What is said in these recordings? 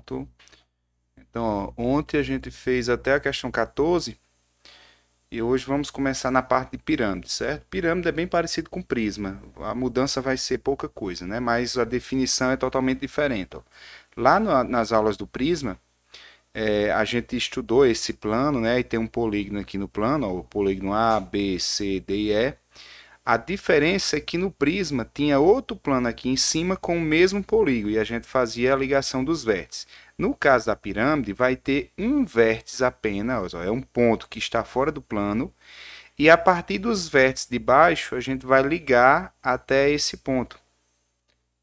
Pronto. Então, ó, ontem a gente fez até a questão 14 e hoje vamos começar na parte de pirâmide, certo? Pirâmide é bem parecido com prisma. A mudança vai ser pouca coisa, né? Mas a definição é totalmente diferente, ó. Lá nas aulas do prisma, a gente estudou esse plano, né? E tem um polígono aqui no plano, ó, o polígono A, B, C, D e E. A diferença é que no prisma tinha outro plano aqui em cima com o mesmo polígono e a gente fazia a ligação dos vértices. No caso da pirâmide, vai ter um vértice apenas, ó, é um ponto que está fora do plano, e a partir dos vértices de baixo, a gente vai ligar até esse ponto,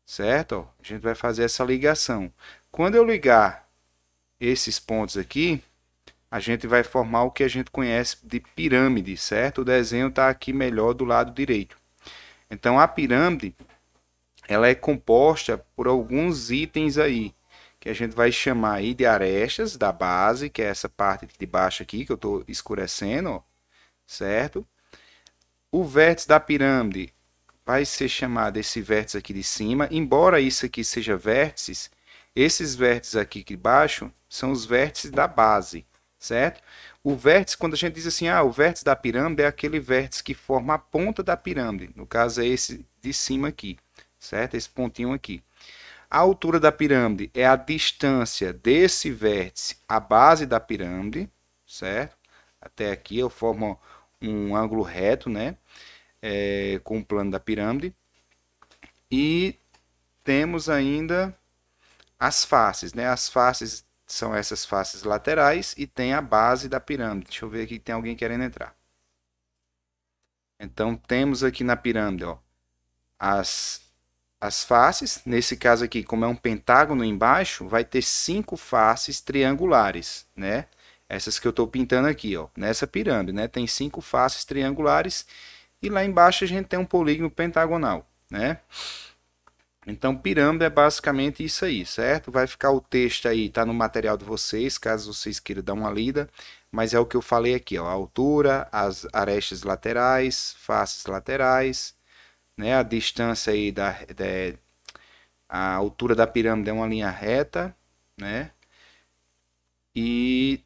certo? Ó, a gente vai fazer essa ligação. Quando eu ligar esses pontos aqui, a gente vai formar o que a gente conhece de pirâmide, certo? O desenho está aqui melhor do lado direito. Então, a pirâmide, ela é composta por alguns itens aí, que a gente vai chamar aí de arestas da base, que é essa parte de baixo aqui, que eu estou escurecendo, ó, certo? O vértice da pirâmide vai ser chamado esse vértice aqui de cima, embora isso aqui seja vértices, esses vértices aqui de baixo são os vértices da base, certo? O vértice, quando a gente diz assim, o vértice da pirâmide é aquele vértice que forma a ponta da pirâmide, no caso é esse de cima aqui, certo? Esse pontinho aqui. A altura da pirâmide é a distância desse vértice à base da pirâmide, certo? Até aqui eu formo um ângulo reto, né? Com o plano da pirâmide. E temos ainda as faces, né? As faces são essas faces laterais e tem a base da pirâmide. Deixa eu ver aqui, tem alguém querendo entrar. Então, temos aqui na pirâmide, ó, as faces. Nesse caso aqui, como é um pentágono embaixo, vai ter 5 faces triangulares, né? Essas que eu estou pintando aqui, ó, nessa pirâmide, né? Tem 5 faces triangulares e lá embaixo a gente tem um polígono pentagonal, né? Então, pirâmide é basicamente isso aí, certo? Vai ficar o texto aí, tá no material de vocês, caso vocês queiram dar uma lida, mas é o que eu falei aqui, ó, a altura, as arestas laterais, faces laterais, né? A distância aí a altura da pirâmide é uma linha reta, né? E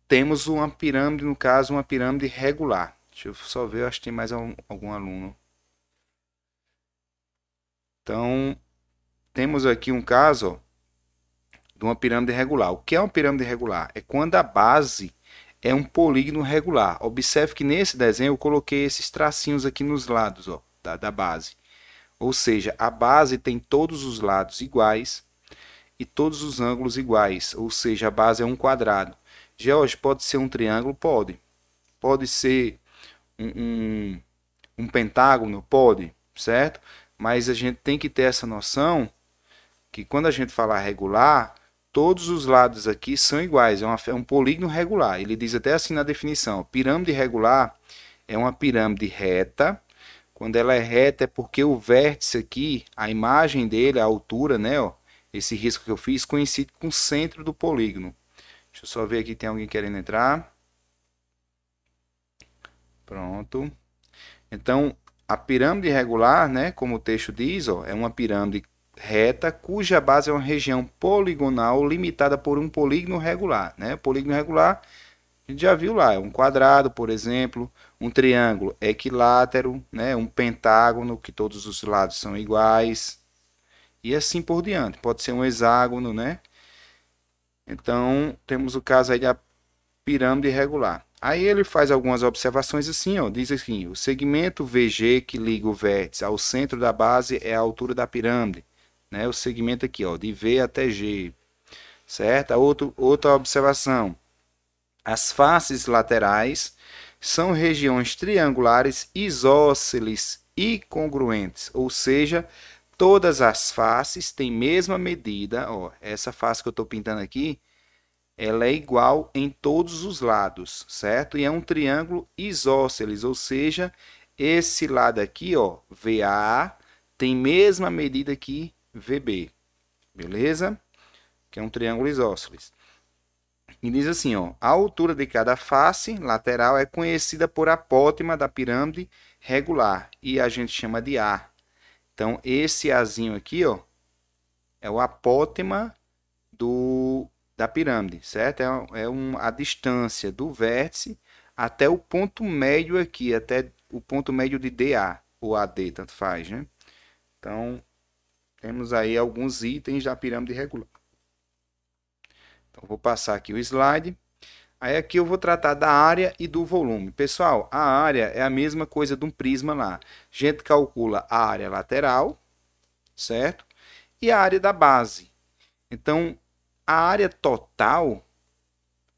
temos uma pirâmide, no caso, uma pirâmide regular. Deixa eu só ver, acho que tem mais algum aluno. Então, temos aqui um caso, ó, de uma pirâmide regular. O que é uma pirâmide regular? É quando a base é um polígono regular. Observe que nesse desenho eu coloquei esses tracinhos aqui nos lados, ó, da base. Ou seja, a base tem todos os lados iguais e todos os ângulos iguais. Ou seja, a base é um quadrado. George, pode ser um triângulo? Pode. Pode ser um pentágono? Pode, certo? Mas a gente tem que ter essa noção que quando a gente falar regular, todos os lados aqui são iguais, é um polígono regular. Ele diz até assim na definição, pirâmide regular é uma pirâmide reta. Quando ela é reta é porque o vértice aqui, a imagem dele, a altura, né, ó, esse risco que eu fiz, coincide com o centro do polígono. Deixa eu só ver aqui, tem alguém querendo entrar. Pronto. Então, a pirâmide regular, né, como o texto diz, ó, é uma pirâmide reta cuja base é uma região poligonal limitada por um polígono regular, né? Polígono regular, a gente já viu lá, é um quadrado, por exemplo, um triângulo equilátero, né? Um pentágono que todos os lados são iguais e assim por diante. Pode ser um hexágono, né? Então, temos o caso aí da pirâmide regular. Aí ele faz algumas observações assim, ó, diz assim, o segmento VG que liga o vértice ao centro da base é a altura da pirâmide, né? O segmento aqui, ó, de V até G, certo? Outra observação, as faces laterais são regiões triangulares isósceles e congruentes, ou seja, todas as faces têm mesma medida, ó, essa face que eu estou pintando aqui, ela é igual em todos os lados, certo? E é um triângulo isósceles, ou seja, esse lado aqui, ó, VA, tem mesma medida que VB, beleza? Que é um triângulo isósceles. E diz assim, ó, a altura de cada face lateral é conhecida por apótema da pirâmide regular e a gente chama de A. Então, esse Azinho aqui, ó, é o apótema da pirâmide, certo? A distância do vértice até o ponto médio aqui, até o ponto médio de DA, ou AD, tanto faz, né? Então, temos aí alguns itens da pirâmide regular. Então, vou passar aqui o slide. Aí aqui eu vou tratar da área e do volume. Pessoal, a área é a mesma coisa de um prisma lá. A gente calcula a área lateral, certo? E a área da base. Então, a área total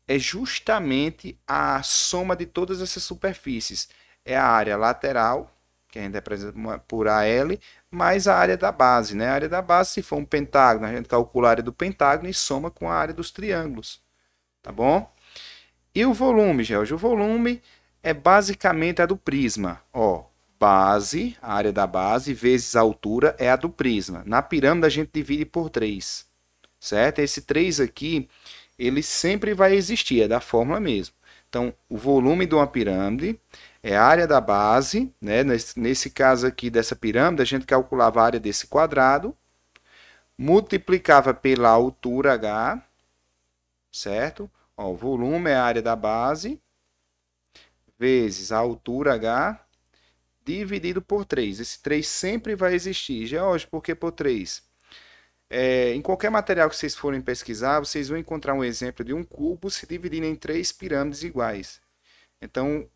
é justamente a soma de todas essas superfícies. É a área lateral, que a gente representa por AL, mais a área da base, né? A área da base, se for um pentágono, a gente calcula a área do pentágono e soma com a área dos triângulos, tá bom? E o volume, George? O volume é basicamente a do prisma. Ó, base, a área da base, vezes a altura é a do prisma. Na pirâmide a gente divide por 3, certo? Esse 3 aqui, ele sempre vai existir, é da fórmula mesmo. Então, o volume de uma pirâmide é a área da base, né? Nesse caso aqui dessa pirâmide, a gente calculava a área desse quadrado, multiplicava pela altura H, certo? Ó, o volume é a área da base, vezes a altura H, dividido por 3. Esse 3 sempre vai existir. George, por que por 3? Em qualquer material que vocês forem pesquisar, vocês vão encontrar um exemplo de um cubo se dividindo em 3 pirâmides iguais. Então,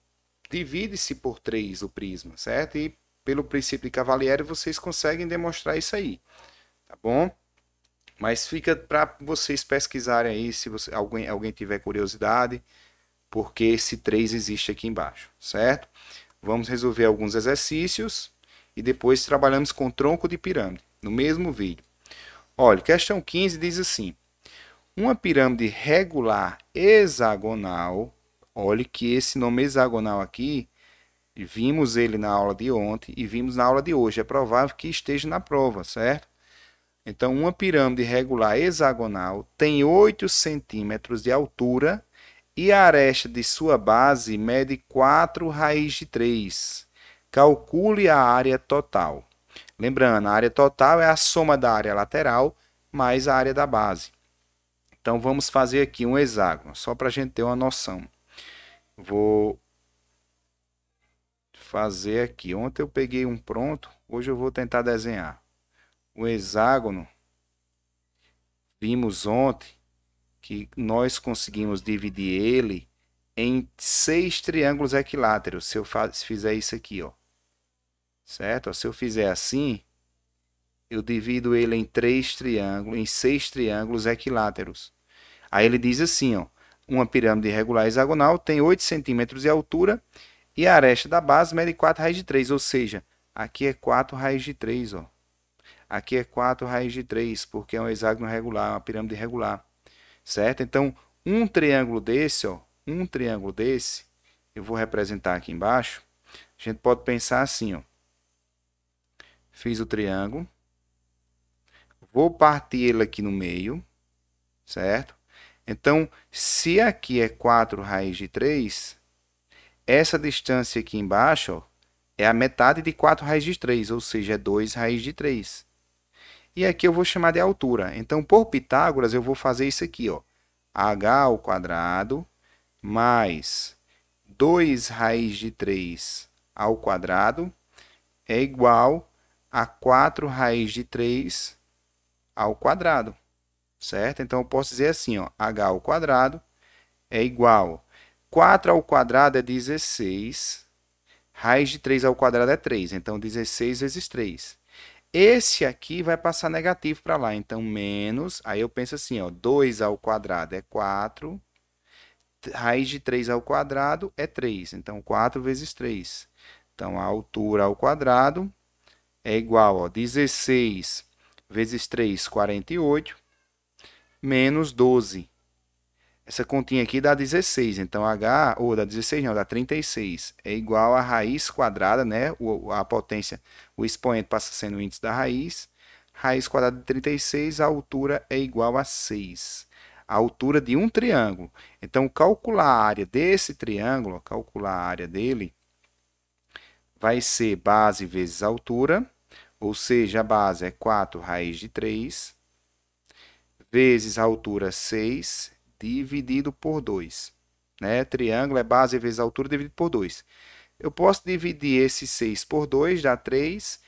divide-se por 3 o prisma, certo? E pelo princípio de Cavalieri, vocês conseguem demonstrar isso aí, tá bom? Mas fica para vocês pesquisarem aí, se alguém tiver curiosidade, porque esse 3 existe aqui embaixo, certo? Vamos resolver alguns exercícios e depois trabalhamos com tronco de pirâmide, no mesmo vídeo. Olha, questão 15 diz assim: uma pirâmide regular hexagonal, olhe que esse nome hexagonal aqui, vimos ele na aula de ontem e vimos na aula de hoje, é provável que esteja na prova, certo? Então, uma pirâmide regular hexagonal tem 8 centímetros de altura e a aresta de sua base mede 4 raiz de 3. Calcule a área total. Lembrando, a área total é a soma da área lateral mais a área da base. Então, vamos fazer aqui um hexágono, só para a gente ter uma noção. Vou fazer aqui. Ontem eu peguei um pronto, hoje eu vou tentar desenhar. O hexágono, vimos ontem que nós conseguimos dividir ele em 6 triângulos equiláteros. Se eu fizer isso aqui, ó, certo? Se eu fizer assim, eu divido ele em 3 triângulos, em 6 triângulos equiláteros. Aí ele diz assim, ó, uma pirâmide regular hexagonal tem 8 centímetros de altura e a aresta da base mede 4 raiz de 3, ou seja, aqui é 4 raiz de 3, ó. Aqui é 4 raiz de 3, porque é um hexágono regular, uma pirâmide regular, certo? Então, um triângulo desse, ó, eu vou representar aqui embaixo, a gente pode pensar assim, ó. Fiz o triângulo, vou partir ele aqui no meio, certo? Então, se aqui é 4 raiz de 3, essa distância aqui embaixo, ó, é a metade de 4 raiz de 3, ou seja, é 2 raiz de 3. E aqui eu vou chamar de altura. Então, por Pitágoras, eu vou fazer isso aqui, ó. H ao quadrado mais 2 raiz de 3 ao quadrado é igual a 4 raiz de 3 ao quadrado, certo? Então, eu posso dizer assim, ó, H ao quadrado é igual, 4 ao quadrado é 16, raiz de 3 ao quadrado é 3, então 16 vezes 3. Esse aqui vai passar negativo para lá, então menos, aí eu penso assim, ó, 2 ao quadrado é 4, raiz de 3 ao quadrado é 3, então 4 vezes 3. Então, a altura ao quadrado é igual a 16 vezes 3, 48, menos 12. Essa continha aqui dá 16, então H, ou dá 16 não, dá 36. É igual a raiz quadrada, né? A potência, o expoente passa sendo o índice da raiz. Raiz quadrada de 36, a altura é igual a 6. A altura de um triângulo. Então, calcular a área desse triângulo, calcular a área dele, vai ser base vezes altura, ou seja, a base é 4 raiz de 3, vezes a altura 6 dividido por 2. Né? Triângulo é base vezes a altura dividido por 2. Eu posso dividir esse 6 por 2, dá 3.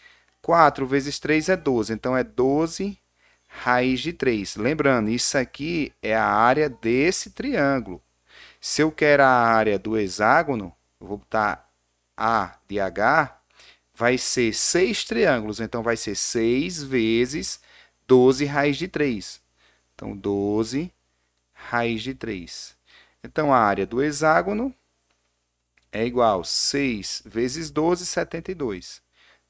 4 vezes 3 é 12. Então, é 12 raiz de 3. Lembrando, isso aqui é a área desse triângulo. Se eu quero a área do hexágono, eu vou botar A de H, vai ser 6 triângulos. Então, vai ser 6 vezes 12 raiz de 3. Então, 12 raiz de 3. Então, a área do hexágono é igual a 6 vezes 12, 72.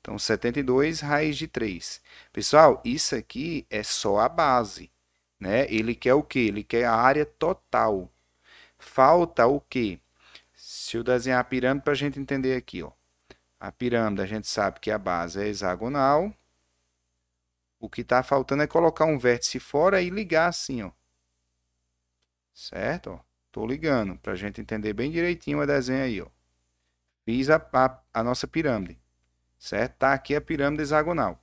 Então, 72 raiz de 3. Pessoal, isso aqui é só a base, né? Ele quer o quê? Ele quer a área total. Falta o quê? Se eu desenhar a pirâmide para a gente entender aqui, ó. A pirâmide, a gente sabe que a base é hexagonal. O que está faltando é colocar um vértice fora e ligar assim, ó. Certo? Estou ligando para a gente entender bem direitinho o desenho aí, ó. Fiz a nossa pirâmide. Certo? Tá aqui a pirâmide hexagonal.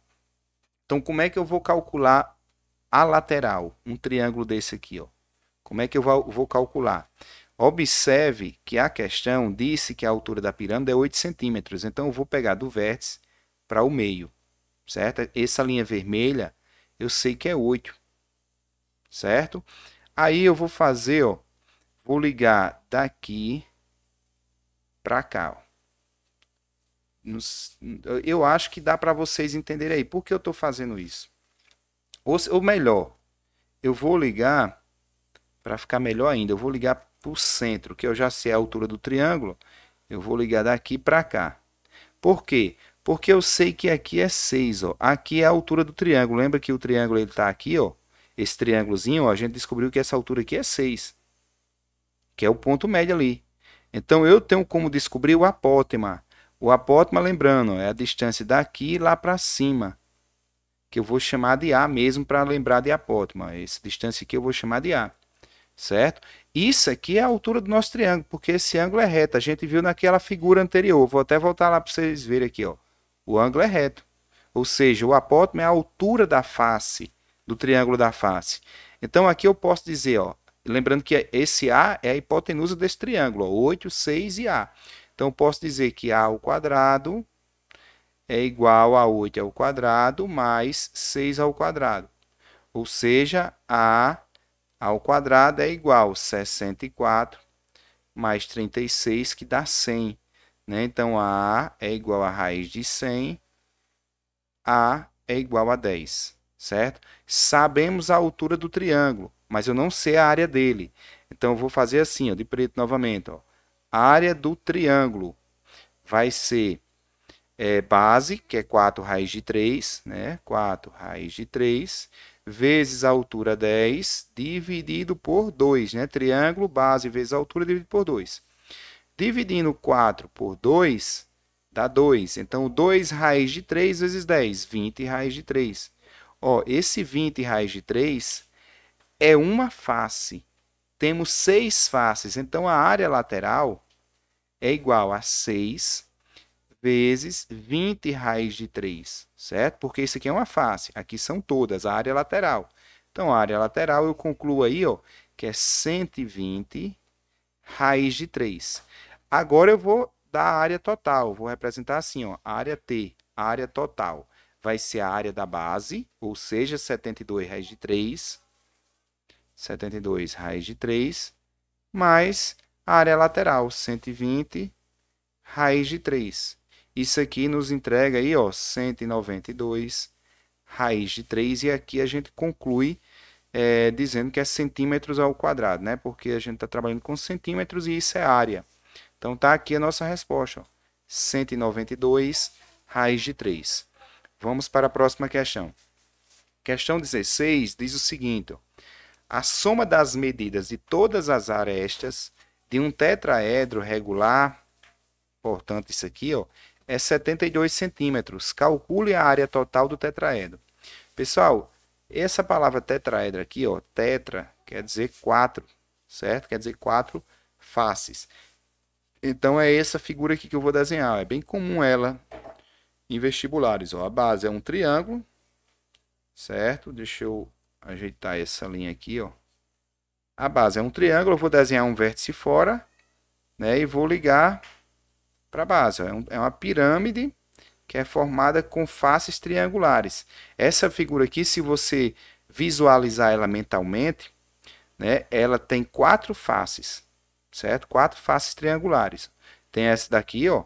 Então, como é que eu vou calcular a lateral? Um triângulo desse aqui, ó. Como é que eu vou calcular? Observe que a questão disse que a altura da pirâmide é 8 centímetros. Então, eu vou pegar do vértice para o meio. Certo? Essa linha vermelha, eu sei que é 8. Certo? Aí, eu vou fazer, ó. Vou ligar daqui para cá, ó. Eu acho que dá para vocês entenderem aí. Por que eu estou fazendo isso? Ou melhor, eu vou ligar, para ficar melhor ainda, eu vou ligar para o centro, que eu já sei a altura do triângulo. Eu vou ligar daqui para cá. Por quê? Porque eu sei que aqui é 6. Ó. Aqui é a altura do triângulo. Lembra que o triângulo está aqui, ó? Esse triângulozinho, ó, a gente descobriu que essa altura aqui é 6. Que é o ponto médio ali. Então, eu tenho como descobrir o apótema. O apótema, lembrando, é a distância daqui lá para cima, que eu vou chamar de A mesmo para lembrar de apótema. Essa distância aqui eu vou chamar de A, certo? Isso aqui é a altura do nosso triângulo, porque esse ângulo é reto. A gente viu naquela figura anterior. Vou até voltar lá para vocês verem aqui, ó. O ângulo é reto. Ou seja, o apótema é a altura da face, do triângulo da face. Então, aqui eu posso dizer, ó, lembrando que esse A é a hipotenusa desse triângulo, ó, 8, 6 e A. Então, eu posso dizer que A ao quadrado é igual a 8 ao quadrado mais 6 ao quadrado. Ou seja, A ao quadrado é igual a 64 mais 36, que dá 100. Né? Então, A é igual a raiz de 100, A é igual a 10. Certo? Sabemos a altura do triângulo, mas eu não sei a área dele. Então, eu vou fazer assim, ó, de preto novamente. Ó. A área do triângulo vai ser base, que é 4 raiz de 3, né? 4 raiz de 3, vezes a altura 10, dividido por 2, né? Triângulo, base vezes a altura, dividido por 2. Dividindo 4 por 2, dá 2. Então, 2 raiz de 3 vezes 10, 20 raiz de 3. Ó, esse 20 raiz de 3 é uma face. Temos 6 faces, então a área lateral é igual a 6 vezes 20 raiz de 3, certo? Porque isso aqui é uma face, aqui são todas, a área lateral. Então, a área lateral eu concluo aí, ó, que é 120 raiz de 3. Agora eu vou dar a área total, vou representar assim, ó, área T, área total. Vai ser a área da base, ou seja, 72 raiz de 3, 72 raiz de 3, mais a área lateral, 120 raiz de 3. Isso aqui nos entrega aí, ó, 192 raiz de 3. E aqui a gente conclui dizendo que é centímetros ao quadrado, né? Porque a gente está trabalhando com centímetros e isso é área. Então, tá aqui a nossa resposta, ó, 192 raiz de 3. Vamos para a próxima questão. Questão 16 diz o seguinte, ó, a soma das medidas de todas as arestas de um tetraedro regular, portanto, isso aqui, ó, é 72 centímetros. Calcule a área total do tetraedro. Pessoal, essa palavra tetraedro aqui, ó, tetra, quer dizer 4, certo? Quer dizer 4 faces. Então, é essa figura aqui que eu vou desenhar. É bem comum ela em vestibulares. Ó. A base é um triângulo, certo? Deixa eu ajeitar essa linha aqui, ó. A base é um triângulo, eu vou desenhar um vértice fora, né? E vou ligar para a base. Ó. É uma pirâmide que é formada com faces triangulares. Essa figura aqui, se você visualizar ela mentalmente, né? Ela tem 4 faces, certo? 4 faces triangulares. Tem essa daqui, ó.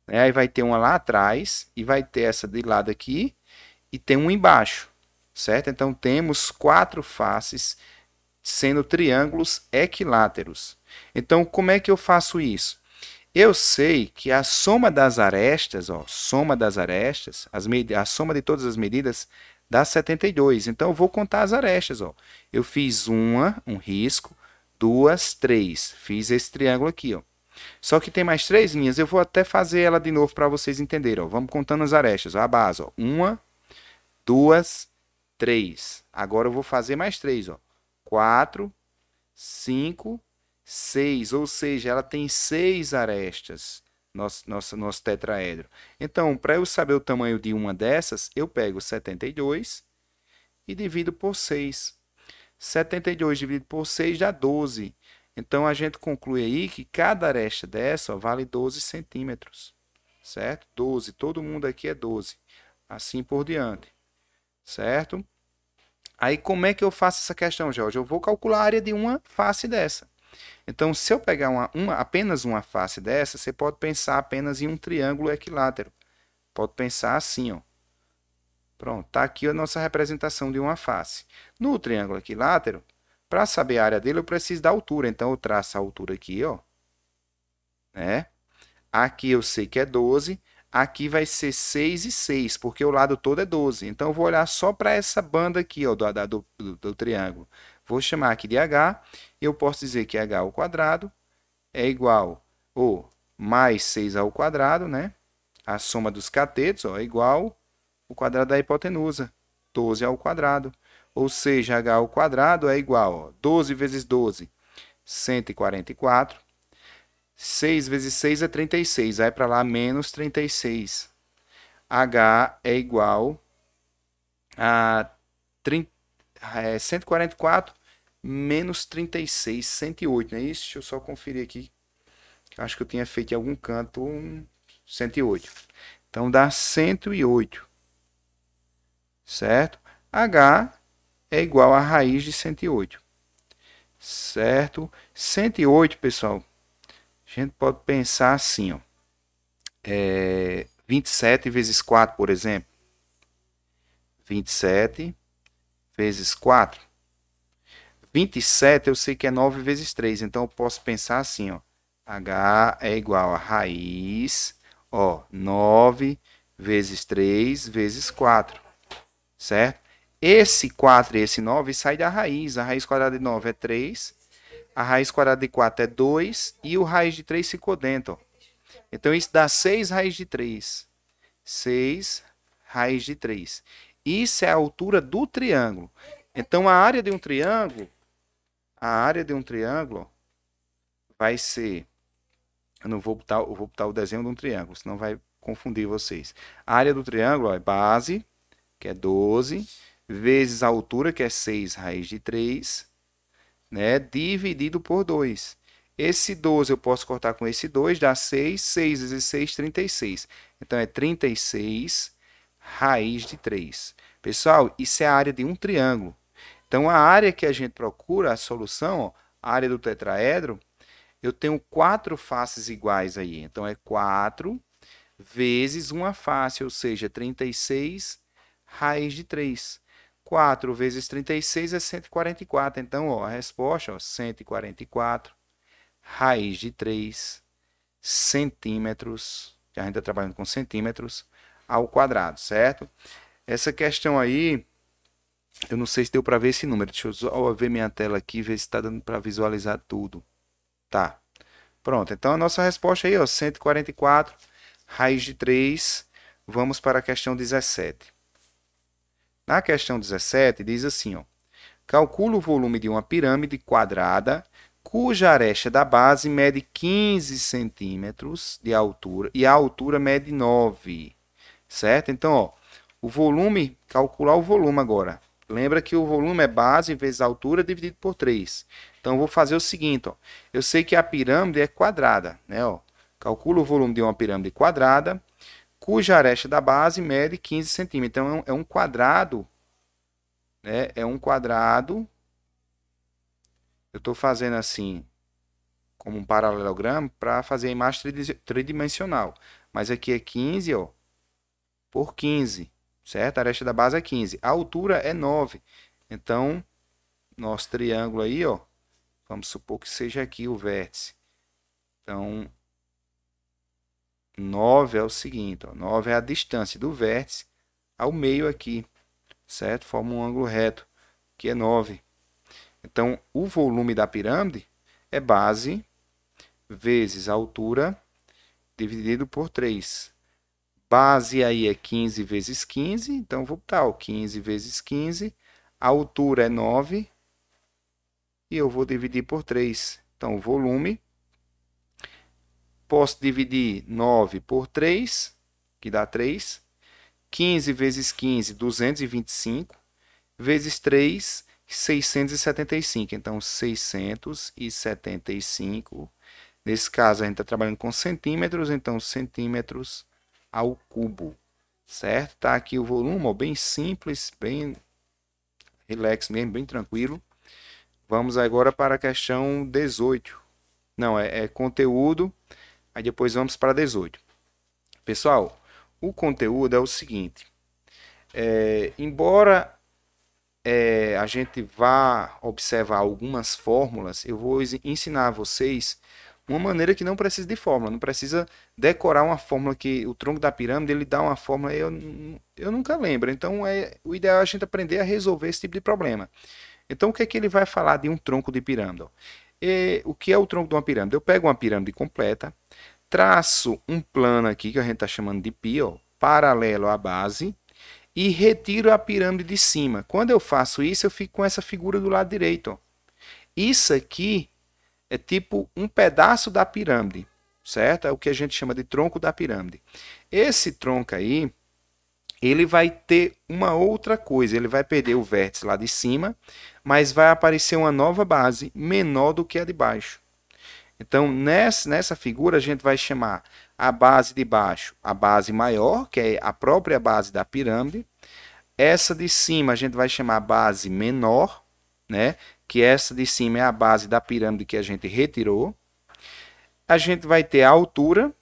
Né? Aí vai ter uma lá atrás e vai ter essa de lado aqui e tem uma embaixo, certo? Então temos 4 faces sendo triângulos equiláteros. Então, como é que eu faço isso? Eu sei que a soma das arestas, ó, soma das arestas, a soma de todas as medidas dá 72. Então, eu vou contar as arestas. Ó. Eu fiz um risco, 2, 3. Fiz esse triângulo aqui. Ó. Só que tem mais 3 linhas. Eu vou até fazer ela de novo para vocês entenderem. Ó. Vamos contando as arestas. Ó. A base. 1, 2, 3. Agora eu vou fazer mais 3. Ó. 4, 5, 6, ou seja, ela tem 6 arestas, nosso tetraedro. Então, para eu saber o tamanho de uma dessas, eu pego 72 e divido por 6. 72 dividido por 6 dá 12. Então, a gente conclui aí que cada aresta dessa ó, vale 12 centímetros, certo? 12, todo mundo aqui é 12. Assim por diante, certo? Aí, como é que eu faço essa questão, Jorge? Eu vou calcular a área de uma face dessa. Então, se eu pegar apenas uma face dessa, você pode pensar apenas em um triângulo equilátero. Pode pensar assim, ó. Pronto, está aqui a nossa representação de uma face. No triângulo equilátero, para saber a área dele, eu preciso da altura. Então, eu traço a altura aqui, ó. Né? Aqui eu sei que é 12. Aqui vai ser 6 e 6, porque o lado todo é 12. Então, eu vou olhar só para essa banda aqui ó, do triângulo. Vou chamar aqui de H. Eu posso dizer que H ao quadrado é igual ou mais 6 ao quadrado, né? A soma dos catetos ó, é igual ao quadrado da hipotenusa, 12 ao quadrado. Ou seja, H ao quadrado é igual ó, 12 vezes 12, 144. 6 vezes 6 é 36, vai para lá menos 36. H é igual a 144 menos 36, 108, não é isso? Deixa eu só conferir aqui. Acho que eu tinha feito em algum canto 108. Então dá 108, certo? H é igual a raiz de 108, certo? 108, pessoal, a gente pode pensar assim, ó. 27 vezes 4, por exemplo. 27 vezes 4. 27 eu sei que é 9 vezes 3, então eu posso pensar assim, ó. H é igual a raiz, ó, 9 vezes 3 vezes 4, certo? Esse 4 e esse 9 sai da raiz. A raiz quadrada de 9 é 3, a raiz quadrada de 4 é 2 e o raiz de 3 ficou dentro, ó. Então, isso dá 6 raiz de 3. 6 raiz de 3. Isso é a altura do triângulo. Então, a área de um triângulo, ó, vai ser... eu vou botar o desenho de um triângulo, senão vai confundir vocês. A área do triângulo ó, é base, que é 12, vezes a altura, que é 6 raiz de 3, né, dividido por 2. Esse 12 eu posso cortar com esse 2, dá 6. 6 vezes 6, 36. Então, é 36 raiz de 3. Pessoal, isso é a área de um triângulo. Então, a área que a gente procura, a solução, ó, a área do tetraedro, eu tenho 4 faces iguais aí. Então, é 4 vezes uma face, ou seja, 36 raiz de 3. 4 vezes 36 é 144. Então, ó, a resposta, ó, 144 raiz de 3 centímetros, que a gente está trabalhando com centímetros, ao quadrado, certo? Essa questão aí, eu não sei se deu para ver esse número. Deixa eu só ver minha tela aqui, ver se está dando para visualizar tudo. Tá. Pronto, então a nossa resposta aí, ó, 144 raiz de 3. Vamos para a questão 17. Na questão 17, diz assim, ó, calcula o volume de uma pirâmide quadrada cuja aresta da base mede 15 centímetros de altura e a altura mede 9, certo? Então, ó, o volume, calcular o volume agora. Lembra que o volume é base vezes a altura dividido por 3. Então, eu vou fazer o seguinte, ó. Eu sei que a pirâmide é quadrada, né? Ó. Calculo o volume de uma pirâmide quadrada, cuja aresta da base mede 15 centímetros. Então, é um quadrado, né? É um quadrado. Eu estou fazendo assim, como um paralelogramo, para fazer a imagem tridimensional. Mas aqui é 15, ó, por 15, certo? A aresta da base é 15. A altura é 9. Então, nosso triângulo aí, ó, vamos supor que seja aqui o vértice. Então, 9 é o seguinte, ó, 9 é a distância do vértice ao meio aqui, certo? Forma um ângulo reto, que é 9. Então, o volume da pirâmide é base vezes a altura dividido por 3. Base aí é 15 vezes 15, então vou botar ó, 15 vezes 15. A altura é 9 e eu vou dividir por 3. Então, o volume, posso dividir 9 por 3, que dá 3. 15 vezes 15, 225. Vezes 3, 675. Então, 675. Nesse caso, a gente está trabalhando com centímetros, então centímetros ao cubo, certo? Tá aqui o volume, ó, bem simples, bem relax mesmo, bem tranquilo. Vamos agora para a questão 18. Não, é conteúdo, aí depois vamos para 18. Pessoal, o conteúdo é o seguinte. Embora a gente vá observar algumas fórmulas, eu vou ensinar a vocês uma maneira que não precisa de fórmula, não precisa decorar uma fórmula que o tronco da pirâmide ele dá uma fórmula eu nunca lembro. Então o ideal é a gente aprender a resolver esse tipo de problema. Então o que é que ele vai falar de um tronco de pirâmide? O que é o tronco de uma pirâmide? Eu pego uma pirâmide completa, traço um plano aqui que a gente está chamando de π, ó, paralelo à base, e retiro a pirâmide de cima. Quando eu faço isso, eu fico com essa figura do lado direito. Ó. Isso aqui é tipo um pedaço da pirâmide, certo? É o que a gente chama de tronco da pirâmide. Esse tronco aí, ele vai ter uma outra coisa. Ele vai perder o vértice lá de cima, mas vai aparecer uma nova base menor do que a de baixo. Então, nessa figura, a gente vai chamar a base de baixo a base maior, que é a própria base da pirâmide. Essa de cima a gente vai chamar a base menor, né? Que essa de cima é a base da pirâmide que a gente retirou. A gente vai ter a altura,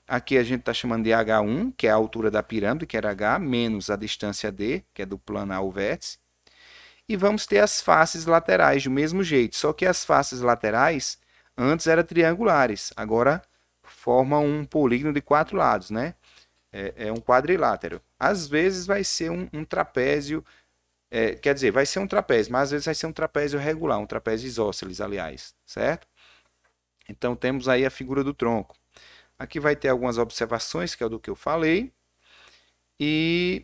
aqui a gente está chamando de H1, que é a altura da pirâmide, que era H, menos a distância D, que é do plano ao vértice. E vamos ter as faces laterais do mesmo jeito, só que as faces laterais antes eram triangulares, agora formam um polígono de 4 lados, né? É um quadrilátero. Às vezes vai ser um trapézio, quer dizer, vai ser um trapézio, mas às vezes vai ser um trapézio regular, um trapézio isósceles, aliás, certo? Então temos aí a figura do tronco. Aqui vai ter algumas observações, que é do que eu falei, e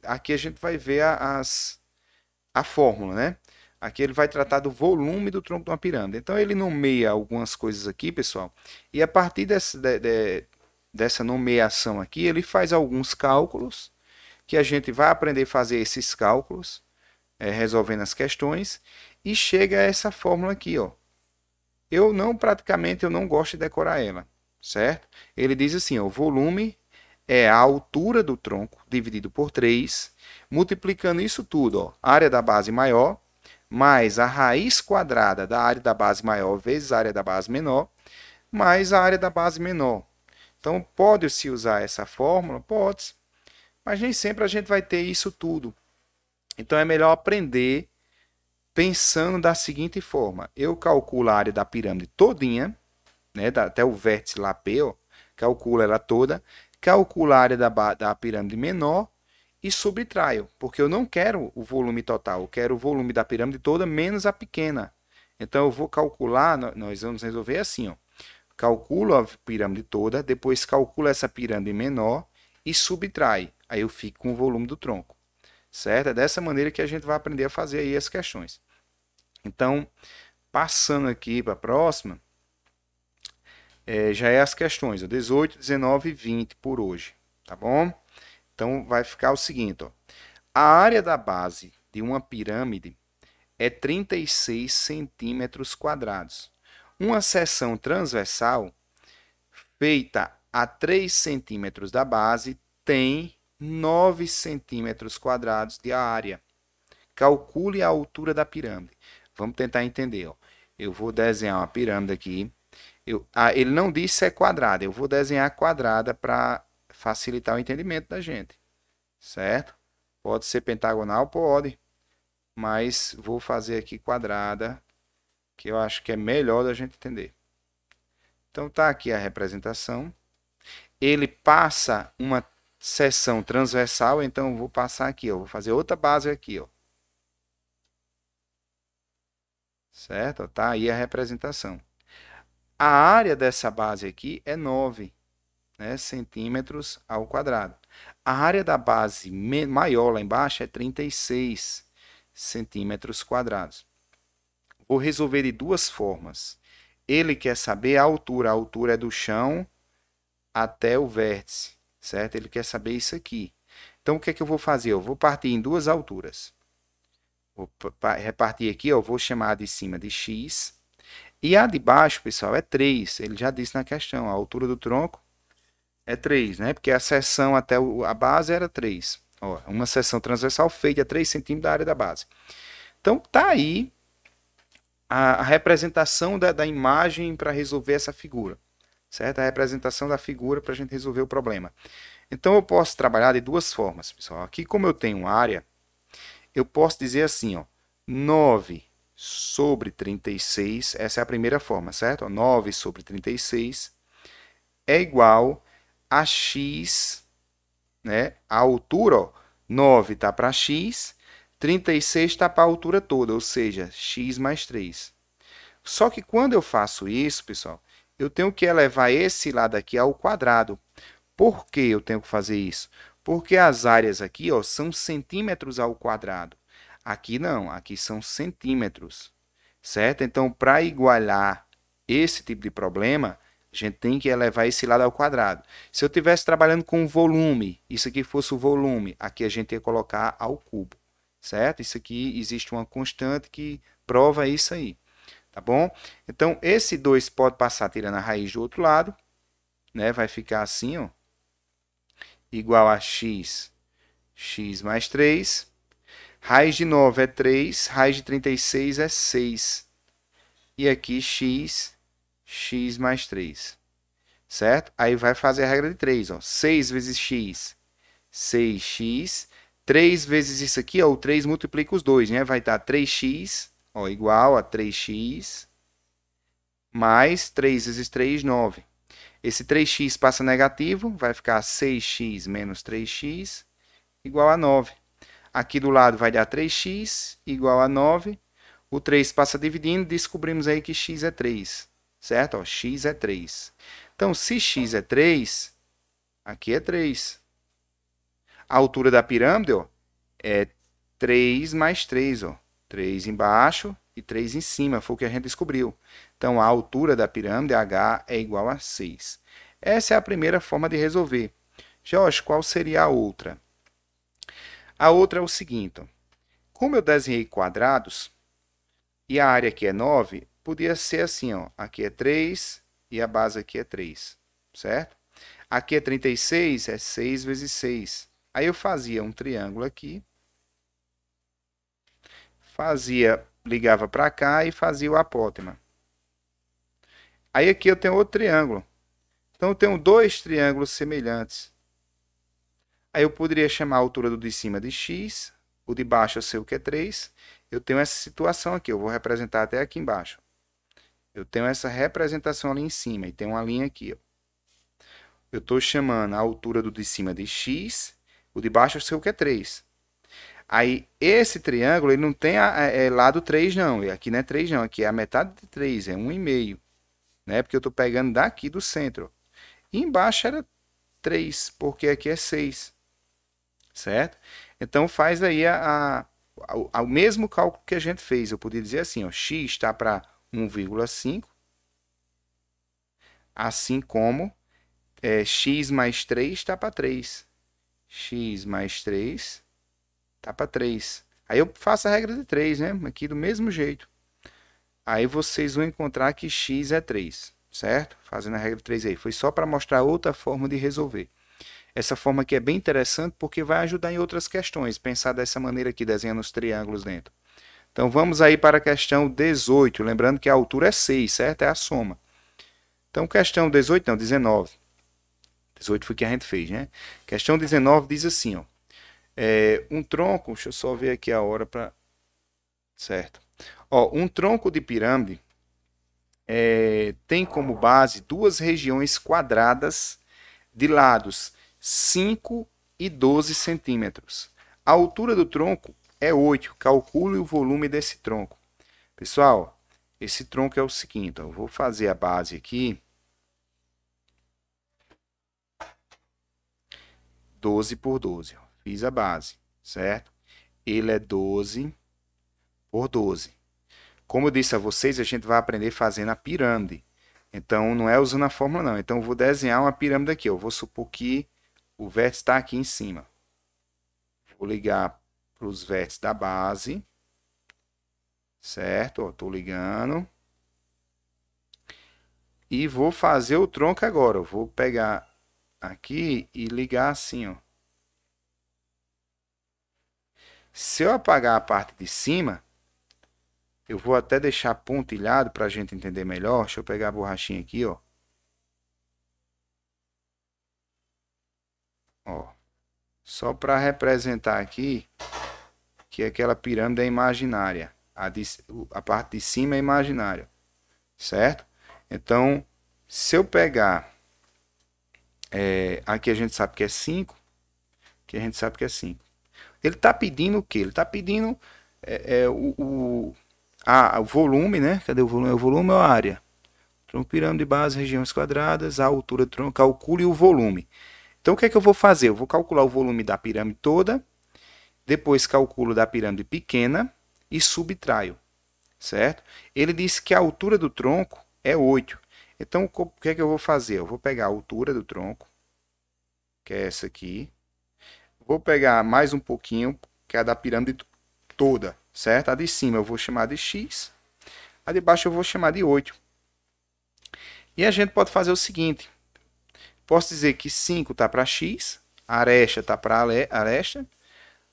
aqui a gente vai ver a fórmula, né? Aqui ele vai tratar do volume do tronco de uma pirâmide. Então ele nomeia algumas coisas aqui, pessoal, e a partir dessa nomeação aqui, ele faz alguns cálculos, que a gente vai aprender a fazer esses cálculos, resolvendo as questões, e chega a essa fórmula aqui, ó. Praticamente eu não gosto de decorar ela, certo? Ele diz assim, ó, o volume é a altura do tronco dividido por 3, multiplicando isso tudo, ó, área da base maior, mais a raiz quadrada da área da base maior vezes a área da base menor, mais a área da base menor. Então, pode-se usar essa fórmula? Pode, mas nem sempre a gente vai ter isso tudo. Então, é melhor aprender pensando da seguinte forma. Eu calculo a área da pirâmide todinha, né, até o vértice lá P, ó, calculo ela toda, calculo a área da pirâmide menor e subtraio, porque eu não quero o volume total, eu quero o volume da pirâmide toda menos a pequena. Então, eu vou calcular, nós vamos resolver assim, ó. Calculo a pirâmide toda, depois calculo essa pirâmide menor e subtrai. Aí eu fico com o volume do tronco, certo? É dessa maneira que a gente vai aprender a fazer aí as questões. Então, passando aqui para a próxima, já é as questões, 18, 19 e 20 por hoje, tá bom? Então, vai ficar o seguinte, ó. A área da base de uma pirâmide é 36 centímetros quadrados. Uma seção transversal feita a 3 centímetros da base tem 9 centímetros quadrados de área. Calcule a altura da pirâmide. Vamos tentar entender. Ó. Eu vou desenhar uma pirâmide aqui. Ele não diz se é quadrada. Eu vou desenhar quadrada para facilitar o entendimento da gente. Certo? Pode ser pentagonal? Pode. Mas vou fazer aqui quadrada, que eu acho que é melhor da gente entender. Então tá aqui a representação. Ele passa uma seção transversal, então eu vou passar aqui, ó, vou fazer outra base aqui, ó. Certo? Tá aí a representação. A área dessa base aqui é 9, né, centímetros ao quadrado. A área da base maior lá embaixo é 36 centímetros quadrados. Vou resolver de duas formas. Ele quer saber a altura é do chão até o vértice, certo? Ele quer saber isso aqui. Então, o que é que eu vou fazer? Eu vou partir em duas alturas. Vou repartir aqui, ó, vou chamar de cima de x. E a de baixo, pessoal, é 3. Ele já disse na questão, a altura do tronco é 3, né? Porque a seção até a base era 3. Ó, uma seção transversal feita a 3 centímetros da área da base. Então, tá aí a representação da imagem para resolver essa figura, certo? A representação da figura para a gente resolver o problema. Então, eu posso trabalhar de duas formas, pessoal. Aqui, como eu tenho área, eu posso dizer assim, ó, 9 sobre 36, essa é a primeira forma, certo? 9 sobre 36 é igual a x, né? A altura, ó, 9 está para x, 36 está para a altura toda, ou seja, x mais 3. Só que quando eu faço isso, pessoal, eu tenho que elevar esse lado aqui ao quadrado. Por que eu tenho que fazer isso? Porque as áreas aqui, ó, são centímetros ao quadrado. Aqui não, aqui são centímetros, certo? Então, para igualar esse tipo de problema, a gente tem que elevar esse lado ao quadrado. Se eu estivesse trabalhando com volume, isso aqui fosse o volume, aqui a gente ia colocar ao cubo, certo? Isso aqui existe uma constante que prova isso aí, tá bom? Então, esse 2 pode passar tirando a raiz do outro lado, né? Vai ficar assim, ó, igual a x mais 3. Raiz de 9 é 3, raiz de 36 é 6. E aqui x mais 3. Certo? Aí vai fazer a regra de 3. Ó. 6 vezes x, 6x. 3 vezes isso aqui, ó, o 3 multiplica os dois, né? Vai dar 3x, ó, igual a 3x, mais 3 vezes 3, 9. Esse 3x passa negativo, vai ficar 6x menos 3x, igual a 9. Aqui do lado vai dar 3x, igual a 9. O 3 passa dividindo, descobrimos aí que x é 3, certo? Ó, x é 3. Então, se x é 3, aqui é 3. A altura da pirâmide, ó, é 3 mais 3, ó. 3 embaixo e 3 em cima, foi o que a gente descobriu. Então, a altura da pirâmide, H, é igual a 6. Essa é a primeira forma de resolver. Jorge, qual seria a outra? A outra é o seguinte, ó. Como eu desenhei quadrados, e a área aqui é 9, podia ser assim, ó. Aqui é 3 e a base aqui é 3, certo? Aqui é 36, é 6 vezes 6. Aí eu fazia um triângulo aqui, ligava para cá e fazia o apótema. Aí aqui eu tenho outro triângulo. Então eu tenho dois triângulos semelhantes. Aí eu poderia chamar a altura do de cima de x, o de baixo eu sei o que é 3. Eu tenho essa situação aqui, eu vou representar até aqui embaixo. Eu tenho essa representação ali em cima e tem uma linha aqui, ó. Eu estou chamando a altura do de cima de x, o de baixo eu sei o que é 3. Aí, esse triângulo, ele não tem lado 3, não. E aqui não é 3, não. Aqui é a metade de 3, é 1,5. Né? Porque eu estou pegando daqui do centro. E embaixo era 3, porque aqui é 6. Certo? Então, faz aí o mesmo cálculo que a gente fez. Eu podia dizer assim, ó, x está para 1,5. Assim como x mais 3 está para 3. X mais 3 está para 3. Aí eu faço a regra de 3, né? Aqui do mesmo jeito. Aí vocês vão encontrar que x é 3, certo? Fazendo a regra de 3 aí. Foi só para mostrar outra forma de resolver. Essa forma aqui é bem interessante porque vai ajudar em outras questões. Pensar dessa maneira aqui, desenhando os triângulos dentro. Então vamos aí para a questão 18. Lembrando que a altura é 6, certo? É a soma. Então questão 18, não, 19. 18 foi o que a gente fez, né? Questão 19 diz assim, ó. Um tronco, deixa eu só ver aqui a hora para... Certo. Ó, um tronco de pirâmide tem como base duas regiões quadradas de lados 5 e 12 centímetros. A altura do tronco é 8. Calcule o volume desse tronco. Pessoal, esse tronco é o seguinte, ó, eu vou fazer a base aqui. 12 por 12. Ó. Fiz a base, certo? Ele é 12 por 12. Como eu disse a vocês, a gente vai aprender fazendo a pirâmide. Então, não é usando a fórmula, não. Então, eu vou desenhar uma pirâmide aqui. Eu vou supor que o vértice está aqui em cima. Vou ligar para os vértices da base. Certo? Estou ligando. E vou fazer o tronco agora. Eu vou pegar aqui e ligar assim, ó. Se eu apagar a parte de cima, eu vou até deixar pontilhado para a gente entender melhor. Deixa eu pegar a borrachinha aqui, ó. Ó. Só para representar aqui que aquela pirâmide é imaginária. A parte de cima é imaginária. Certo? Então, se eu pegar... aqui a gente sabe que é 5. Aqui a gente sabe que é 5. Ele está pedindo o quê? Ele está pedindo o volume, né? Cadê o volume? O volume ou a área? Tronco, pirâmide, base, regiões quadradas, a altura do tronco, calcule o volume. Então, o que é que eu vou fazer? Eu vou calcular o volume da pirâmide toda, depois calculo da pirâmide pequena e subtraio, certo? Ele disse que a altura do tronco é 8. Então, o que é que eu vou fazer? Eu vou pegar a altura do tronco, que é essa aqui. Vou pegar mais um pouquinho, que é a da pirâmide toda, certo? A de cima eu vou chamar de x, a de baixo eu vou chamar de 8. E a gente pode fazer o seguinte. Posso dizer que 5 está para x, a aresta está para aresta,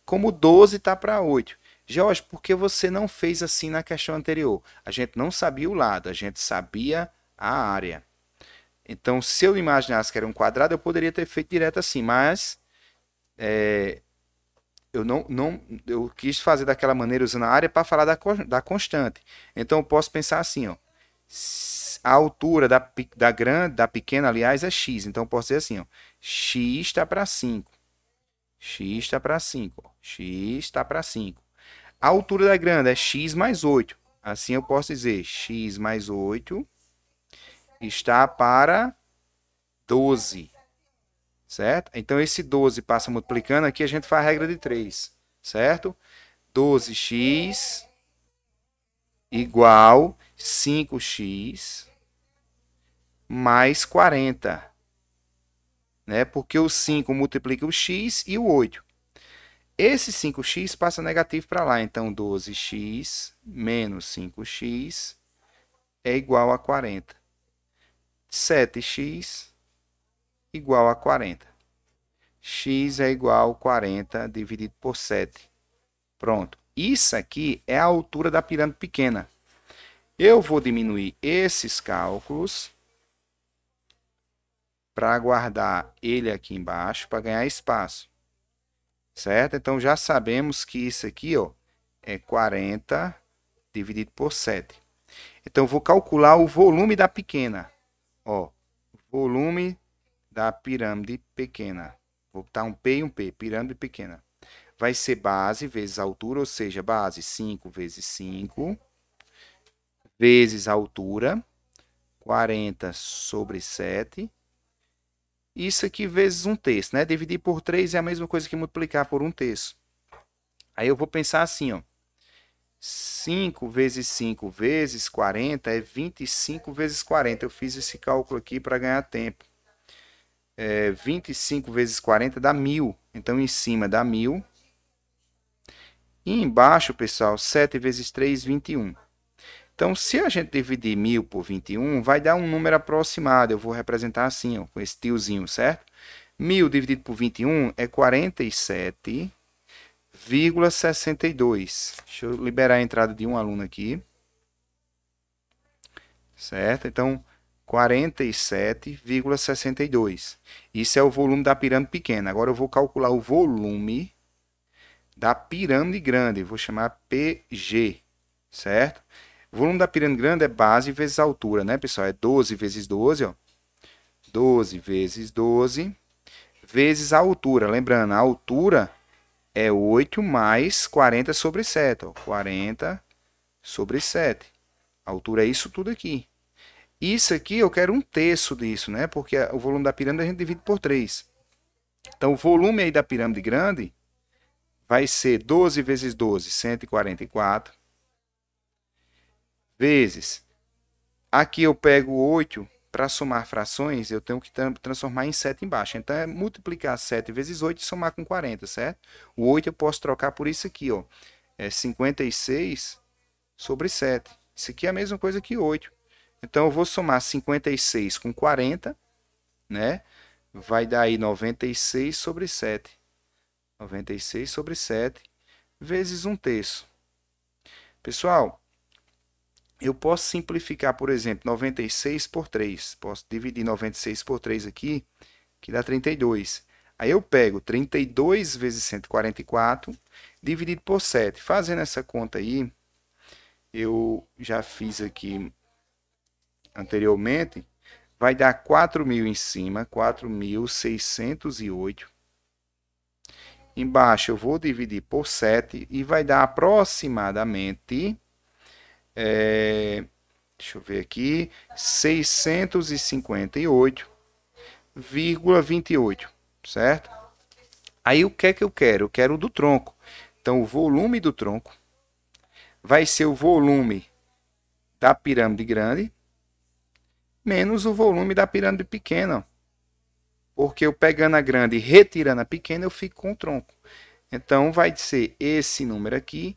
como 12 está para 8. Jorge, por que você não fez assim na questão anterior? A gente não sabia o lado, a gente sabia a área. Então, se eu imaginasse que era um quadrado, eu poderia ter feito direto assim, mas eu quis fazer daquela maneira usando a área para falar da constante. Então, eu posso pensar assim, ó, a altura da pequena, aliás, é x. Então, eu posso dizer assim, ó, x está para 5. X está para 5. X está para 5. A altura da grande é x mais 8. Assim, eu posso dizer x mais 8 está para 12. Certo? Então, esse 12 passa multiplicando. Aqui a gente faz a regra de 3. Certo? 12x igual 5x mais 40. Né? Porque o 5 multiplica o x e o 8. Esse 5x passa negativo para lá. Então, 12x menos 5x é igual a 40. 7x igual a 40. X é igual a 40 dividido por 7. Pronto. Isso aqui é a altura da pirâmide pequena. Eu vou diminuir esses cálculos para guardar ele aqui embaixo, para ganhar espaço. Certo? Então, já sabemos que isso aqui, ó, é 40 dividido por 7. Então, vou calcular o volume da pequena. Ó, volume da pirâmide pequena. Vou botar um P e um P, pirâmide pequena. Vai ser base vezes altura, ou seja, base 5 vezes 5, vezes altura, 40 sobre 7. Isso aqui vezes 1/3, né? Dividir por 3 é a mesma coisa que multiplicar por 1/3. Aí eu vou pensar assim, ó. 5 vezes 5 vezes 40 é 25 vezes 40. Eu fiz esse cálculo aqui para ganhar tempo. 25 vezes 40 dá 1000. Então, em cima dá 1000. E embaixo, pessoal, 7 vezes 3, 21. Então, se a gente dividir 1000 por 21, vai dar um número aproximado. Eu vou representar assim, ó, com esse tiozinho, certo? 1000 dividido por 21 é 47,62. Deixa eu liberar a entrada de um aluno aqui. Certo? Então, 47,62. Isso é o volume da pirâmide pequena. Agora eu vou calcular o volume da pirâmide grande. Vou chamar PG, certo? O volume da pirâmide grande é base vezes altura, né, pessoal? É 12 vezes 12, ó. 12 vezes 12 vezes a altura. Lembrando, a altura é 8 mais 40 sobre 7, ó. 40 sobre 7. A altura é isso tudo aqui. Isso aqui eu quero um terço disso, né? Porque o volume da pirâmide a gente divide por 3. Então, o volume aí da pirâmide grande vai ser 12 vezes 12, 144. Vezes. Aqui eu pego 8 para somar frações, eu tenho que transformar em 7 embaixo. Então, é multiplicar 7 vezes 8 e somar com 40, certo? O 8 eu posso trocar por isso aqui, ó. É 56 sobre 7. Isso aqui é a mesma coisa que 8. Então, eu vou somar 56 com 40, né? Vai dar aí 96 sobre 7. 96 sobre 7 vezes 1/3. Pessoal, eu posso simplificar, por exemplo, 96 por 3. Posso dividir 96 por 3 aqui, que dá 32. Aí eu pego 32 vezes 144, dividido por 7. Fazendo essa conta aí, eu já fiz aqui anteriormente, vai dar 4.000 em cima, 4.608. Embaixo eu vou dividir por 7 e vai dar aproximadamente, deixa eu ver aqui, 658,28, certo? Aí o que é que eu quero? Eu quero o do tronco. Então o volume do tronco vai ser o volume da pirâmide grande menos o volume da pirâmide pequena. Porque eu pegando a grande e retirando a pequena, eu fico com o tronco. Então, vai ser esse número aqui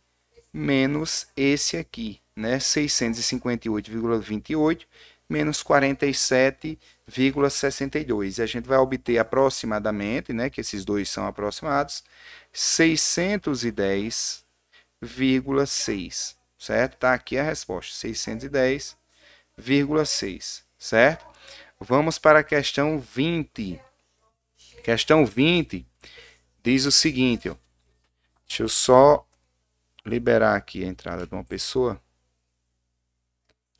menos esse aqui, né? 658,28 menos 47,62. E a gente vai obter aproximadamente, né? Que esses dois são aproximados, 610,6, certo? Tá aqui a resposta, 610,6, certo? Vamos para a questão 20. Questão 20 diz o seguinte, ó. Deixa eu só liberar aqui a entrada de uma pessoa.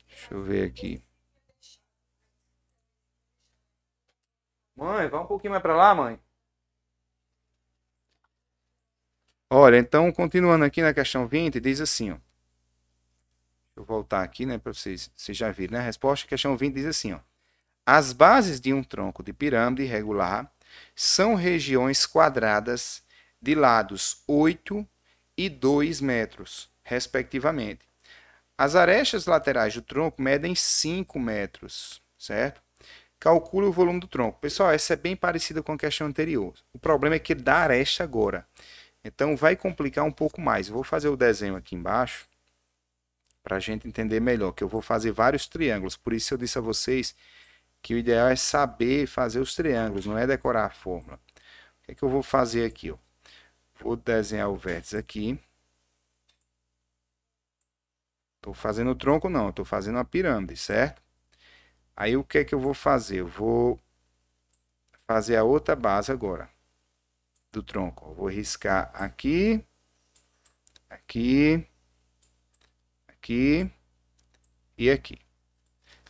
Deixa eu ver aqui. Mãe, vai um pouquinho mais para lá, mãe. Olha, então, continuando aqui na questão 20, diz assim, ó. Deixa eu voltar aqui, né, para vocês já viram, né? A resposta, questão 20 diz assim, ó. As bases de um tronco de pirâmide irregular são regiões quadradas de lados 8 e 2 metros, respectivamente. As arestas laterais do tronco medem 5 metros, certo? Calcule o volume do tronco. Pessoal, essa é bem parecida com a questão anterior. O problema é que dá aresta agora. Então, vai complicar um pouco mais. Eu vou fazer o desenho aqui embaixo para a gente entender melhor, que eu vou fazer vários triângulos. Por isso eu disse a vocês que o ideal é saber fazer os triângulos, não é decorar a fórmula. O que é que eu vou fazer aqui? Ó? Vou desenhar o vértice aqui. Estou fazendo o tronco, não. Estou fazendo a pirâmide, certo? Aí o que é que eu vou fazer? Eu vou fazer a outra base agora do tronco. Eu vou riscar aqui, aqui, aqui e aqui.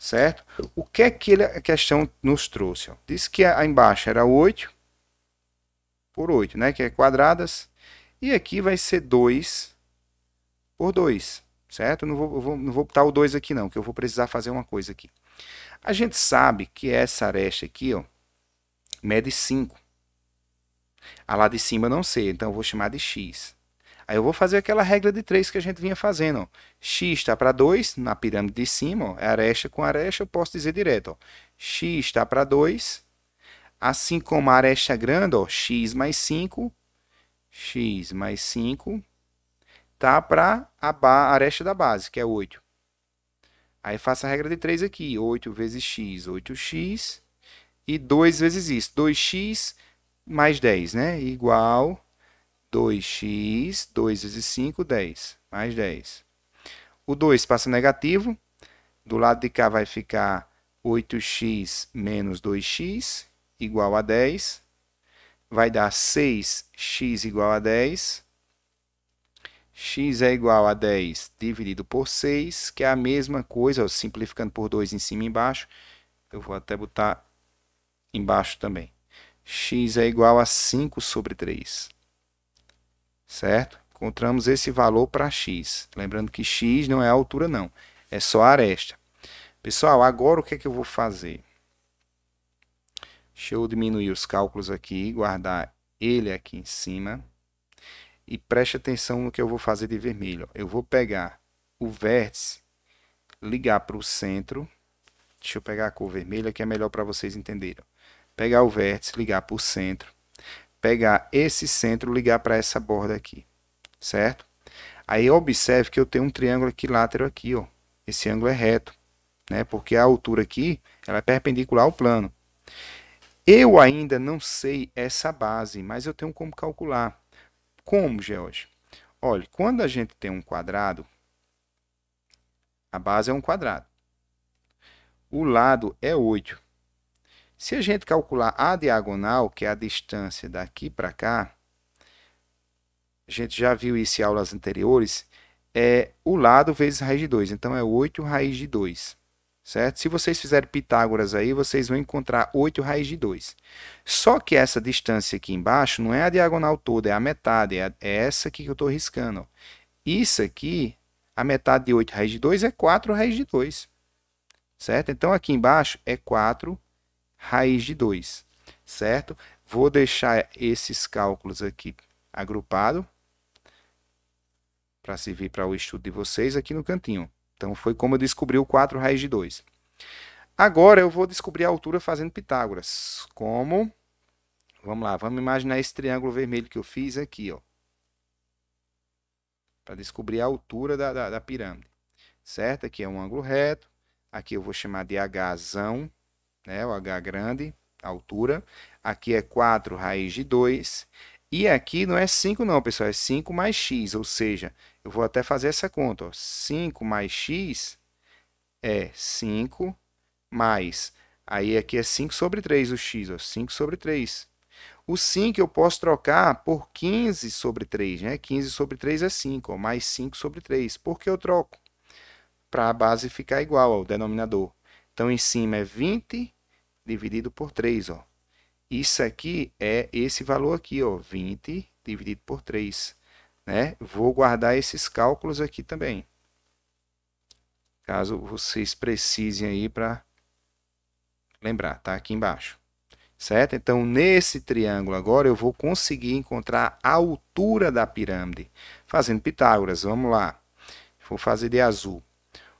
Certo? O que é que a questão nos trouxe? Ó? Disse que embaixo era 8 por 8, né? Que é quadradas. E aqui vai ser 2 por 2, certo? Não vou botar o 2 aqui não, que eu vou precisar fazer uma coisa aqui. A gente sabe que essa aresta aqui, ó, mede 5. A lá de cima eu não sei, então eu vou chamar de x. Aí eu vou fazer aquela regra de 3 que a gente vinha fazendo. Ó. X está para 2, na pirâmide de cima, ó, é aresta com aresta, eu posso dizer direto. Ó. X está para 2, assim como a aresta grande, ó, x mais 5, tá para a aresta da base, que é 8. Aí faço a regra de 3 aqui. 8 vezes x, 8x. E 2 vezes isso. 2x mais 10, né? Igual 2x, 2 vezes 5, 10. Mais 10. O 2 passa negativo. Do lado de cá vai ficar 8x menos 2x igual a 10. Vai dar 6x igual a 10. X é igual a 10 dividido por 6, que é a mesma coisa, ó, simplificando por 2 em cima e embaixo. Eu vou até botar embaixo também. X é igual a 5 sobre 3. Certo? Encontramos esse valor para x. Lembrando que x não é a altura, não. É só a aresta. Pessoal, agora o que é que eu vou fazer? Deixa eu diminuir os cálculos aqui, guardar ele aqui em cima. E preste atenção no que eu vou fazer de vermelho. Eu vou pegar o vértice, ligar para o centro. Deixa eu pegar a cor vermelha, que é melhor para vocês entenderem. Pegar o vértice, ligar para o centro. Pegar esse centro, ligar para essa borda aqui. Certo? Aí observe que eu tenho um triângulo equilátero aqui, ó. Esse ângulo é reto, né? Porque a altura aqui, ela é perpendicular ao plano. Eu ainda não sei essa base, mas eu tenho como calcular. Como, George? Olha, quando a gente tem um quadrado, a base é um quadrado. O lado é 8. Se a gente calcular a diagonal, que é a distância daqui para cá, a gente já viu isso em aulas anteriores, é o lado vezes raiz de 2. Então, é 8 raiz de 2. Certo? Se vocês fizerem Pitágoras aí, vocês vão encontrar 8 raiz de 2. Só que essa distância aqui embaixo não é a diagonal toda, é a metade. É essa aqui que eu estou riscando. Ó. Isso aqui, a metade de 8 raiz de 2 é 4 raiz de 2. Certo? Então, aqui embaixo é 4 raiz de 2. Certo? Vou deixar esses cálculos aqui agrupados para servir para o estudo de vocês aqui no cantinho. Então, foi como eu descobri o 4 raiz de 2. Agora, eu vou descobrir a altura fazendo Pitágoras. Como? Vamos lá, vamos imaginar esse triângulo vermelho que eu fiz aqui, ó. Para descobrir a altura da pirâmide. Certo? Aqui é um ângulo reto. Aqui eu vou chamar de Hzão, né? O H grande, a altura. Aqui é 4 raiz de 2. E aqui não é 5 não, pessoal, é 5 mais x, ou seja, eu vou até fazer essa conta. Ó. 5 mais x é 5 mais, aí aqui é 5 sobre 3 o x, ó, 5 sobre 3. O 5 eu posso trocar por 15 sobre 3, né? 15 sobre 3 é 5, ó, mais 5 sobre 3. Por que eu troco? Para a base ficar igual ao denominador. Então, em cima é 20 dividido por 3, ó. Isso aqui é esse valor aqui, ó, 20 dividido por 3. Né? Vou guardar esses cálculos aqui também. Caso vocês precisem aí para lembrar, tá? Aqui embaixo. Certo? Então, nesse triângulo agora, eu vou conseguir encontrar a altura da pirâmide. Fazendo Pitágoras, vamos lá. Vou fazer de azul.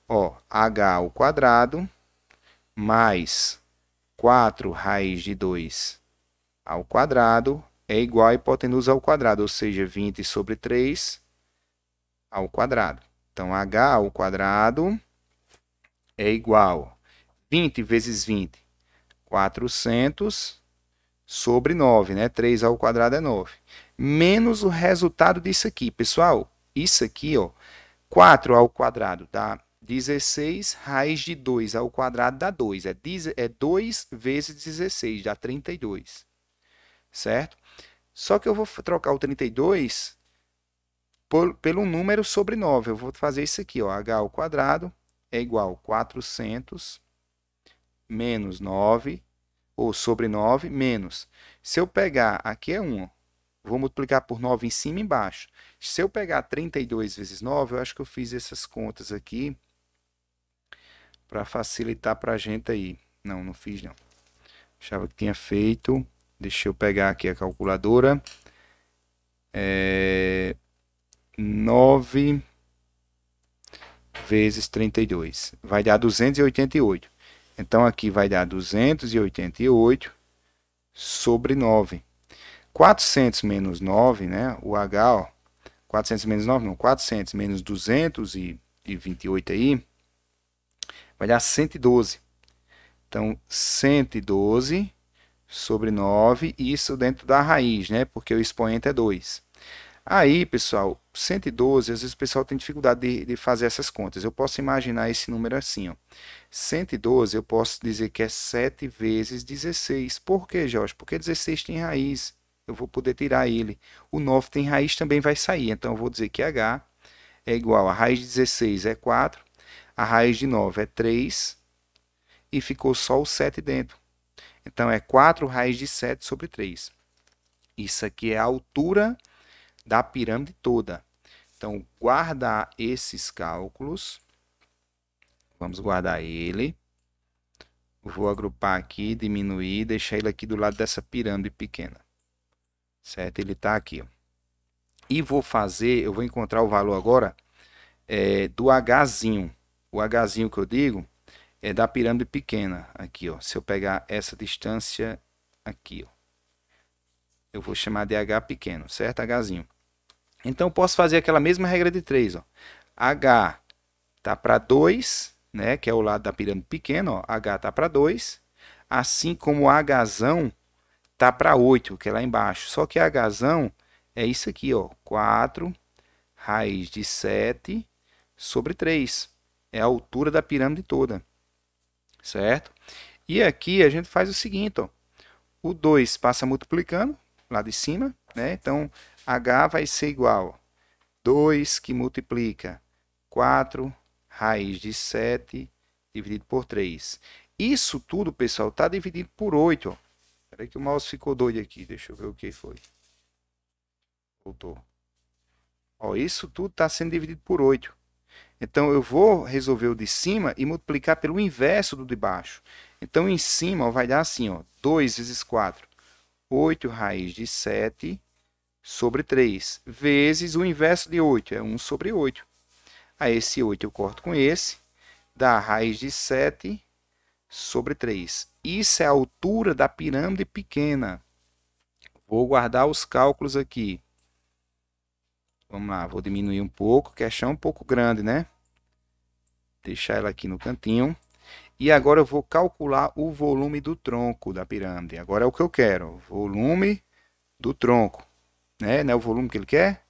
Ó, h ao quadrado mais 4 raiz de 2 ao quadrado é igual a hipotenusa ao quadrado, ou seja, 20 sobre 3 ao quadrado. Então, h ao quadrado é igual a 20 vezes 20, 400 sobre 9, né? 3 ao quadrado é 9. Menos o resultado disso aqui. Pessoal, isso aqui, ó, 4 ao quadrado dá 16, raiz de 2 ao quadrado dá 2. É 2 vezes 16, dá 32. Certo? Só que eu vou trocar o 32 pelo número sobre 9. Eu vou fazer isso aqui, ó, h ao quadrado é igual a 400 menos 9, ou sobre 9, menos. Se eu pegar, aqui é 1, ó, vou multiplicar por 9 em cima e embaixo. Se eu pegar 32 vezes 9, eu acho que eu fiz essas contas aqui para facilitar para a gente aí. Não, não fiz não. Achava que tinha feito. Deixa eu pegar aqui a calculadora. 9 vezes 32. Vai dar 288. Então, aqui vai dar 288 sobre 9. 400 menos 9, né? O H, ó, 400 menos 9, não, 400 menos 228 aí, vai dar 112. Então, 112 sobre 9, isso dentro da raiz, né? Porque o expoente é 2. Aí, pessoal, 112, às vezes o pessoal tem dificuldade de fazer essas contas. Eu posso imaginar esse número assim, ó. 112, eu posso dizer que é 7 vezes 16. Por quê, Jorge? Porque 16 tem raiz. Eu vou poder tirar ele. O 9 tem raiz, também vai sair. Então, eu vou dizer que H é igual a raiz de 16 é 4, a raiz de 9 é 3, e ficou só o 7 dentro. Então, é 4 raiz de 7 sobre 3. Isso aqui é a altura da pirâmide toda. Então, guardar esses cálculos. Vamos guardar ele. Vou agrupar aqui, diminuir, deixar ele aqui do lado dessa pirâmide pequena. Certo? Ele está aqui. Ó. E vou fazer, eu vou encontrar o valor agora do Hzinho. O Hzinho que eu digo é da pirâmide pequena. Aqui, ó. Se eu pegar essa distância aqui, ó. Eu vou chamar de H pequeno, certo? Hzinho. Então, eu posso fazer aquela mesma regra de 3. Ó. H está para 2, né? Que é o lado da pirâmide pequena. Ó. H está para 2. Assim como o Hzão está para 8, que é lá embaixo. Só que Hzão é isso aqui, ó. 4 raiz de 7 sobre 3. É a altura da pirâmide toda. Certo? E aqui a gente faz o seguinte, ó. O 2 passa multiplicando lá de cima, né? Então, H vai ser igual a 2 que multiplica 4 raiz de 7 dividido por 3. Isso tudo, pessoal, está dividido por 8. Espera aí que o mouse ficou doido aqui. Deixa eu ver o que foi. Voltou. Ó, isso tudo está sendo dividido por 8. Então, eu vou resolver o de cima e multiplicar pelo inverso do de baixo. Então, em cima ó, vai dar assim, ó, 2 vezes 4. 8 raiz de 7 sobre 3, vezes o inverso de 8, é 1 sobre 8. Aí esse 8 eu corto com esse, dá raiz de 7 sobre 3. Isso é a altura da pirâmide pequena. Vou guardar os cálculos aqui. Vamos lá, vou diminuir um pouco, que é um pouco grande, né? Deixar ela aqui no cantinho. E agora eu vou calcular o volume do tronco da pirâmide. Agora é o que eu quero, volume do tronco. Né? Não é o volume que ele quer?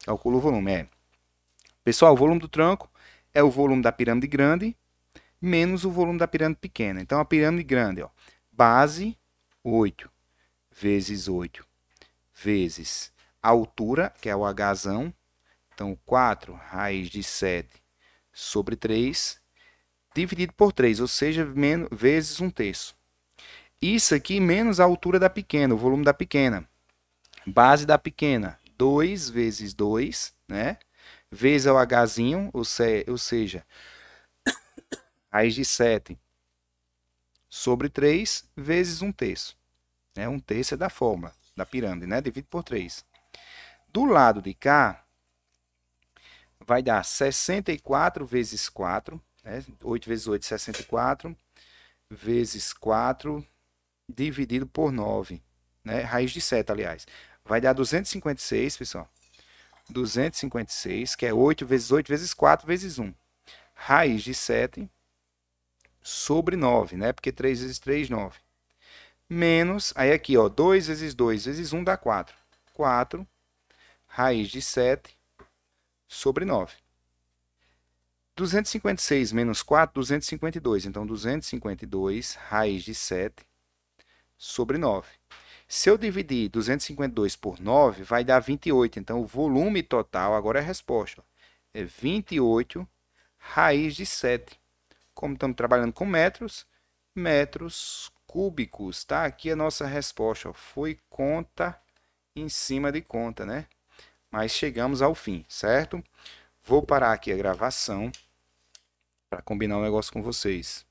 Calcula o volume, Pessoal, o volume do tronco é o volume da pirâmide grande menos o volume da pirâmide pequena. Então, a pirâmide grande, ó, base 8 vezes 8 vezes a altura, que é o Hzão. Então, 4 raiz de 7 sobre 3 dividido por 3, ou seja, vezes 1/3. Isso aqui menos a altura da pequena, o volume da pequena. Base da pequena, 2 vezes 2, né? Vezes o Hzinho, ou seja, raiz de 7 sobre 3 vezes 1/3. Né? 1/3 é da fórmula da pirâmide, né? Dividido por 3. Do lado de cá, vai dar 64 vezes 4, né? 8 vezes 8, 64, vezes 4, dividido por 9, né? Raiz de 7, aliás. Vai dar 256, pessoal. 256, que é 8 vezes 8 vezes 4 vezes 1. Raiz de 7 sobre 9, né? Porque 3 vezes 3, 9. Menos, aí aqui, ó, 2 vezes 2 vezes 1 dá 4. 4, raiz de 7 sobre 9. 256 menos 4, 252. Então, 252 raiz de 7 sobre 9. Se eu dividir 252 por 9, vai dar 28. Então, o volume total, agora é a resposta, é 28 raiz de 7. Como estamos trabalhando com metros, metros cúbicos, tá? Aqui a nossa resposta, ó, foi conta em cima de conta, né? Mas chegamos ao fim, certo? Vou parar aqui a gravação para combinar um negócio com vocês.